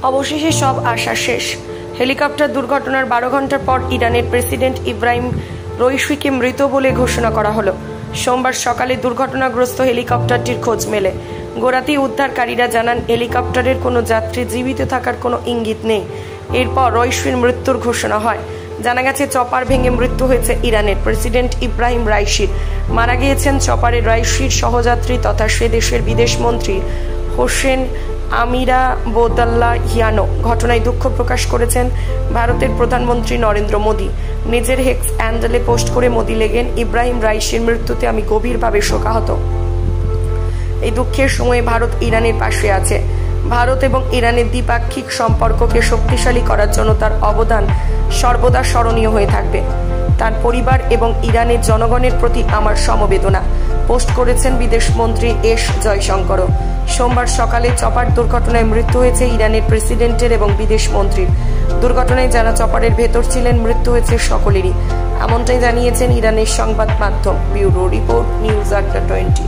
অবশেষে সব আশা শেষ। হেলিকপ্টার দুর্ঘটনার 12 ঘন্টার পর ইরানের প্রেসিডেন্ট ইব্রাহিম রইসিকে মৃত বলে ঘোষণা করা হলো। সোমবার সকালে দুর্ঘটনাগ্রস্ত হেলিকপ্টারটির খোঁজ মেলে। গোরাতেই উদ্ধারকারীরা জানান, হেলিকপ্টারের কোনো যাত্রী জীবিত থাকার কোনো ইঙ্গিত নেই। এরপর রইসির মৃত্যুর ঘোষণা হয়। জানা গেছে, চপার ভেঙে মৃত্যু হয়েছে ইরানের প্রেসিডেন্ট ইব্রাহিম রাইসির। মারা গিয়েছেন চপারে রাইসির সহযাত্রী তথা সে দেশের বিদেশমন্ত্রী হোসেন আমিরা বোদাল্লাহিয়ানো। ঘটনায় দুঃখ প্রকাশ করেছেন ভারতের প্রধানমন্ত্রী নরেন্দ্র মোদী। নিজের হেক্স হ্যান্ডেলে পোস্ট করে মোদী লেখেন, ইব্রাহিম রাইসির মৃত্যুতে আমি গভীরভাবে শোকাহত। এই দুঃখের সময়ে ভারত ইরানের পাশে আছে। ভারত এবং ইরানের দ্বিপাক্ষিক সম্পর্ককে শক্তিশালী করার জন্য তার অবদান সর্বদা স্মরণীয় হয়ে থাকবে। তার পরিবার এবং ইরানের জনগণের প্রতি আমার সমবেদনা পোস্ট করেছেন বিদেশমন্ত্রী এস জয়শঙ্করও। সোমবার সকালে চপার দুর্ঘটনায় মৃত্যু হয়েছে ইরানের প্রেসিডেন্টের এবং বিদেশমন্ত্রীর। দুর্ঘটনায় যারা চপারের ভেতর ছিলেন মৃত্যু হয়েছে সকলেরই, এমনটাই জানিয়েছেন ইরানের সংবাদ মাধ্যম। ব্যুরো রিপোর্ট, নিউজ আড্ডা 20।